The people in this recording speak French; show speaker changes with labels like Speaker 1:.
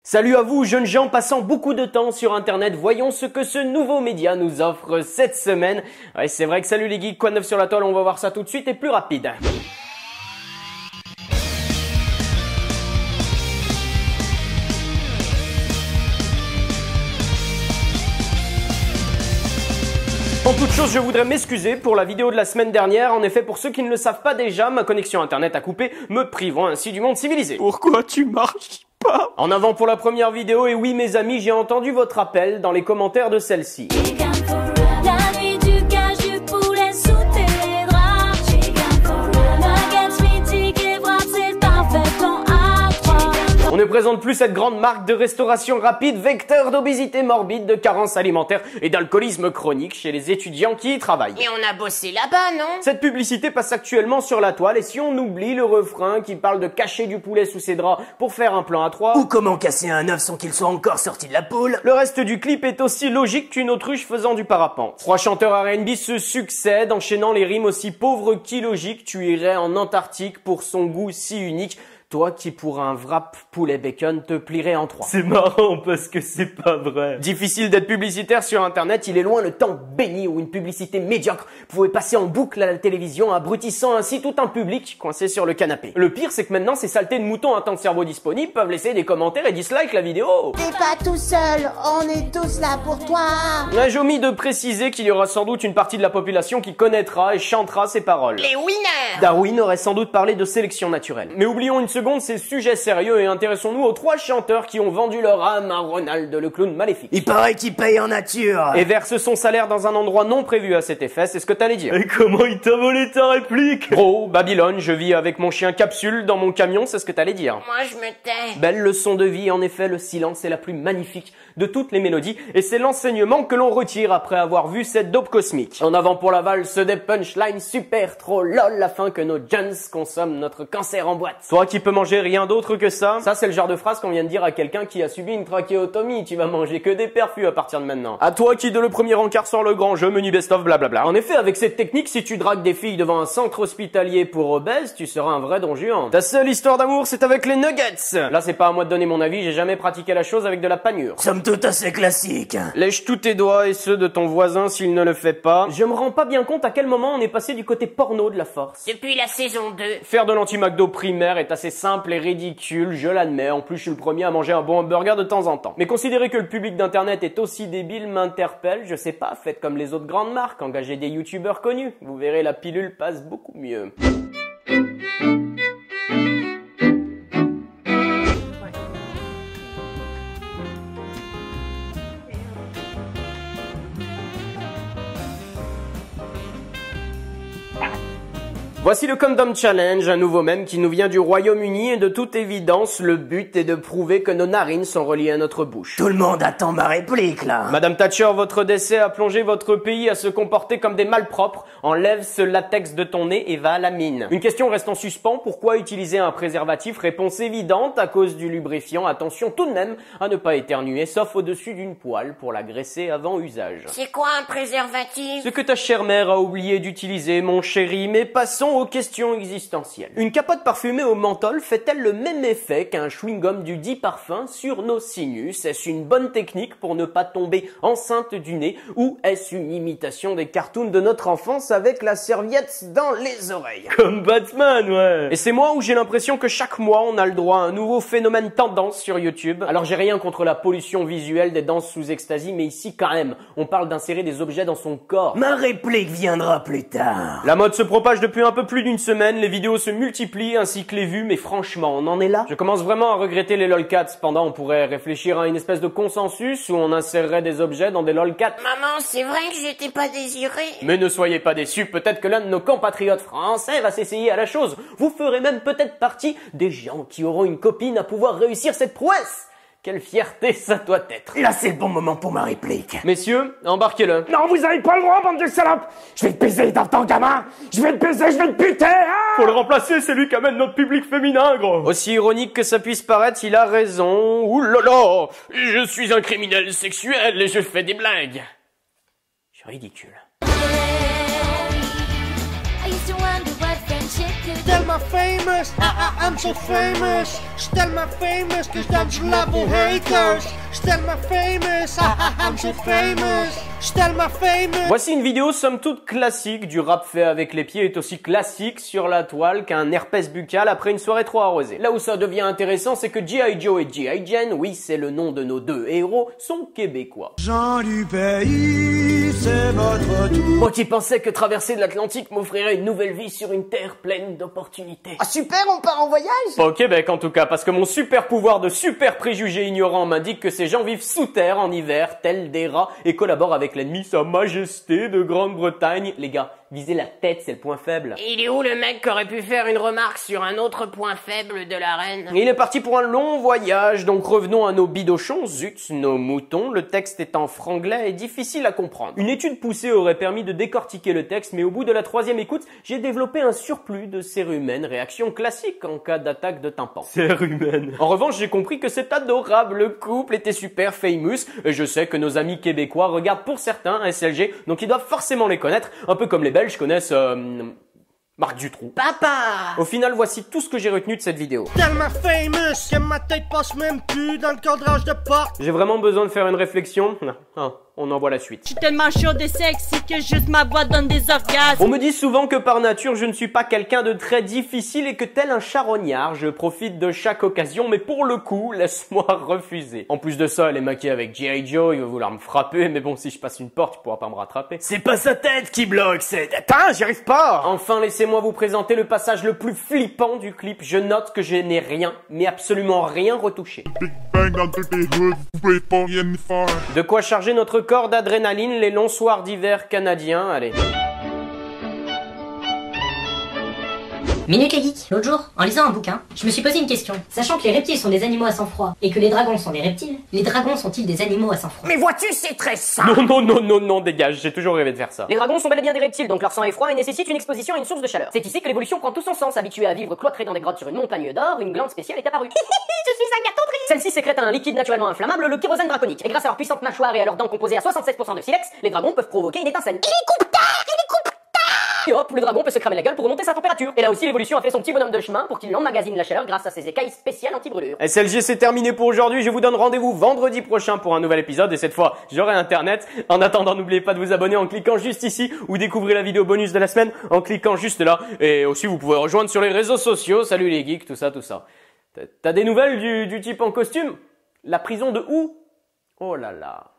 Speaker 1: Salut à vous, jeunes gens passant beaucoup de temps sur internet, voyons ce que ce nouveau média nous offre cette semaine. Ouais, c'est vrai que salut les geeks, quoi de neuf sur la toile, on va voir ça tout de suite et plus rapide. En toute chose, je voudrais m'excuser pour la vidéo de la semaine dernière. En effet, pour ceux qui ne le savent pas déjà, ma connexion internet a coupé, me privant ainsi du monde civilisé.
Speaker 2: Pourquoi tu marches pas?
Speaker 1: En avant pour la première vidéo, et oui mes amis, j'ai entendu votre appel dans les commentaires de celle-ci.
Speaker 3: La nuit du gage du poulet sous tes draps. Nuggets mythiques et wraps, c'est parfait en A3.
Speaker 1: On ne présente plus cette grande marque de restauration rapide, vecteur d'obésité morbide, de carence alimentaire et d'alcoolisme chronique chez les étudiants qui y travaillent.
Speaker 4: Mais on a bossé là-bas, non?
Speaker 1: Cette publicité passe actuellement sur la toile et si on oublie le refrain qui parle de cacher du poulet sous ses draps pour faire un plan à 3,
Speaker 2: Ou comment casser un œuf sans qu'il soit encore sorti de la poule?
Speaker 1: le reste du clip est aussi logique qu'une autruche faisant du parapente. Trois chanteurs R&B se succèdent, enchaînant les rimes aussi pauvres qu'illogiques. Tu irais en Antarctique pour son goût si unique. Toi qui pour un wrap poulet bacon te plierais en trois.
Speaker 2: C'est marrant parce que c'est pas vrai.
Speaker 1: Difficile d'être publicitaire sur internet, il est loin le temps béni où une publicité médiocre pouvait passer en boucle à la télévision, abrutissant ainsi tout un public coincé sur le canapé. Le pire c'est que maintenant ces saletés de moutons à temps de cerveau disponibles peuvent laisser des commentaires et dislike la vidéo.
Speaker 5: T'es pas tout seul, on est tous là pour toi.
Speaker 1: J'ai omis de préciser qu'il y aura sans doute une partie de la population qui connaîtra et chantera ces paroles.
Speaker 4: Les winners!
Speaker 1: Darwin aurait sans doute parlé de sélection naturelle. Mais oublions une seconde ces sujets sérieux et intéressons-nous aux trois chanteurs qui ont vendu leur âme à Ronald le clown maléfique.
Speaker 2: Il paraît qu'il paye en nature.
Speaker 1: Et verse son salaire dans un endroit non prévu à cet effet, c'est ce que t'allais dire.
Speaker 2: Et comment il t'a volé ta réplique?
Speaker 1: Gros, Babylone, je vis avec mon chien Capsule dans mon camion, c'est ce que t'allais dire.
Speaker 4: Moi, je me tais.
Speaker 1: Belle leçon de vie, en effet, le silence est la plus magnifique de toutes les mélodies, et c'est l'enseignement que l'on retire après avoir vu cette dope cosmique. En avant pour la valse des punchlines super trop lol, afin que nos jeunes consomment notre cancer en boîte. Toi qui peux manger rien d'autre que ça c'est le genre de phrase qu'on vient de dire à quelqu'un qui a subi une trachéotomie, tu vas manger que des perfus à partir de maintenant. À toi qui de le premier encart sort le grand jeu, menu best-of, blablabla. En effet, avec cette technique, si tu dragues des filles devant un centre hospitalier pour obèses, tu seras un vrai don Juan. Ta seule histoire d'amour, c'est avec les nuggets. Là, c'est pas à moi de donner mon avis, j'ai jamais pratiqué la chose avec de la panure.
Speaker 2: Somme toute assez classique.
Speaker 1: Lèche tous tes doigts et ceux de ton voisin s'il ne le fait pas. Je me rends pas bien compte à quel moment on est passé du côté porno de la force.
Speaker 4: Depuis la saison 2.
Speaker 1: Faire de l'anti-McDo primaire est assez simple et ridicule, je l'admets. En plus, je suis le premier à manger un bon hamburger de temps en temps. Mais considérer que le public d'internet est aussi débile m'interpelle. Je sais pas, faites comme les autres grandes marques, engagez des youtubeurs connus. Vous verrez, la pilule passe beaucoup mieux. Voici le Condom Challenge, un nouveau mème qui nous vient du Royaume-Uni et de toute évidence, le but est de prouver que nos narines sont reliées à notre bouche.
Speaker 2: Tout le monde attend ma réplique là.
Speaker 1: Madame Thatcher, votre décès a plongé votre pays à se comporter comme des malpropres. Enlève ce latex de ton nez et va à la mine. Une question reste en suspens, pourquoi utiliser un préservatif? Réponse évidente, à cause du lubrifiant. Attention tout de même à ne pas éternuer, sauf au-dessus d'une poêle pour la graisser avant usage.
Speaker 4: C'est quoi un préservatif?
Speaker 1: Ce que ta chère mère a oublié d'utiliser, mon chéri, mais passons aux questions existentielles. Une capote parfumée au menthol fait-elle le même effet qu'un chewing-gum du dit parfum sur nos sinus? Est-ce une bonne technique pour ne pas tomber enceinte du nez? Ou est-ce une imitation des cartoons de notre enfance avec la serviette dans les oreilles?
Speaker 2: Comme Batman, ouais.
Speaker 1: Et c'est moi où j'ai l'impression que chaque mois on a le droit à un nouveau phénomène tendance sur YouTube. Alors j'ai rien contre la pollution visuelle des danses sous ecstasy, mais ici quand même, on parle d'insérer des objets dans son corps.
Speaker 2: Ma réplique viendra plus tard.
Speaker 1: La mode se propage depuis un peu plus d'une semaine, les vidéos se multiplient ainsi que les vues, mais franchement, on en est là. Je commence vraiment à regretter les lolcats. Cependant, on pourrait réfléchir à une espèce de consensus où on insérerait des objets dans des lolcats.
Speaker 4: Maman, c'est vrai que j'étais pas désirée.
Speaker 1: Mais ne soyez pas déçus, peut-être que l'un de nos compatriotes français va s'essayer à la chose. Vous ferez même peut-être partie des gens qui auront une copine à pouvoir réussir cette prouesse. Quelle fierté ça doit être.
Speaker 2: Là, c'est le bon moment pour ma réplique.
Speaker 1: Messieurs, embarquez-le.
Speaker 6: Non, vous avez pas le droit, bande de salopes! Je vais te baiser dans ton gamin! Je vais te baiser, je vais te buter! Ah!
Speaker 1: Faut le remplacer, c'est lui qui amène notre public féminin, gros. Aussi ironique que ça puisse paraître, il a raison. Ouh là là, je suis un criminel sexuel et je fais des blagues. Je suis ridicule.
Speaker 3: I used to wonder what friendship could
Speaker 7: tellement famous, I'm so famous. J'suis tellement famous que j'donne du love aux haters. J'suis tellement famous, I'm so famous. J'suis tellement famous.
Speaker 1: Voici une vidéo somme toute classique du rap fait avec les pieds est aussi classique sur la toile qu'un herpès buccal après une soirée trop arrosée. Là où ça devient intéressant, c'est que G.I. Joe et G.I. Jane, oui c'est le nom de nos deux héros, sont québécois.
Speaker 7: Gens du pays, c'est votre tour.
Speaker 1: Moi qui pensais que traverser l'Atlantique m'offrirait une nouvelle vie sur une terre pleine d'opportunités.
Speaker 5: Ah super, on part en voyage?
Speaker 1: Pas au Québec en tout cas, parce que mon super pouvoir de super préjugé ignorant m'indique que ces gens vivent sous terre en hiver, tels des rats, et collaborent avec l'ennemi Sa Majesté de Grande-Bretagne. Les gars, viser la tête, c'est le point faible.
Speaker 4: Il est où le mec qui aurait pu faire une remarque sur un autre point faible de la reine?
Speaker 1: Il est parti pour un long voyage, donc revenons à nos bidochons, zut, nos moutons. Le texte est en franglais et difficile à comprendre. Une étude poussée aurait permis de décortiquer le texte, mais au bout de la 3e écoute, j'ai développé un surplus de cérumen, réaction classique en cas d'attaque de tympan. Cérumen. En revanche, j'ai compris que c'est adorable, le couple était super famous, et je sais que nos amis québécois regardent pour certains SLG, donc ils doivent forcément les connaître, un peu comme les Belges connaissent Marc Dutroux.
Speaker 4: Papa!
Speaker 1: Au final, voici tout ce que j'ai retenu de cette vidéo.
Speaker 7: Tellement famous que ma tête passe même plus dans le cadrage de porte.
Speaker 1: J'ai vraiment besoin de faire une réflexion. On envoie la suite.
Speaker 8: Je suis tellement chaude et sexy que juste ma voix donne des orgasmes.
Speaker 1: On me dit souvent que par nature, je ne suis pas quelqu'un de très difficile et que tel un charognard, je profite de chaque occasion, mais pour le coup, laisse-moi refuser. En plus de ça, elle est maquillée avec G.I. Joe, il va vouloir me frapper, mais bon, si je passe une porte, il pourra pas me rattraper.
Speaker 2: C'est pas sa tête qui bloque, c'est... Attends, j'y arrive pas.
Speaker 1: Enfin, laissez-moi vous présenter le passage le plus flippant du clip. Je note que je n'ai rien, mais absolument rien retouché. De quoi charger notre corps d'adrénaline les longs soirs d'hiver canadiens, allez.
Speaker 9: Minute les geeks. L'autre jour, en lisant un bouquin, je me suis posé une question. Sachant que les reptiles sont des animaux à sang froid et que les dragons sont des reptiles, les dragons sont-ils des animaux à sang froid?
Speaker 4: Mais vois-tu, c'est très simple.
Speaker 1: Non, dégage, j'ai toujours rêvé de faire ça.
Speaker 10: Les dragons sont bel et bien des reptiles, donc leur sang est froid et nécessite une exposition à une source de chaleur. C'est ici que l'évolution prend tout son sens. Habitué à vivre cloîtré dans des grottes sur une montagne d'or, une glande spéciale est apparue.
Speaker 4: Je suis un gâteau de riz.
Speaker 10: Celle-ci sécrète un liquide naturellement inflammable, le kérosène draconique. Et grâce à leur puissante mâchoire et à leurs dents composées à 76% de silex, les dragons peuvent provoquer une étincelle. Et hop, le dragon peut se cramer la gueule pour remonter sa température. Et là aussi, l'évolution a fait son petit bonhomme de chemin pour qu'il emmagasine la chaleur grâce à ses écailles spéciales anti-brûlure.
Speaker 1: SLG, c'est terminé pour aujourd'hui. Je vous donne rendez-vous vendredi prochain pour un nouvel épisode. Et cette fois, j'aurai internet. En attendant, n'oubliez pas de vous abonner en cliquant juste ici ou découvrez la vidéo bonus de la semaine en cliquant juste là. Et aussi, vous pouvez rejoindre sur les réseaux sociaux. Salut les geeks, tout ça. T'as des nouvelles du type en costume? La prison de où? Oh là là.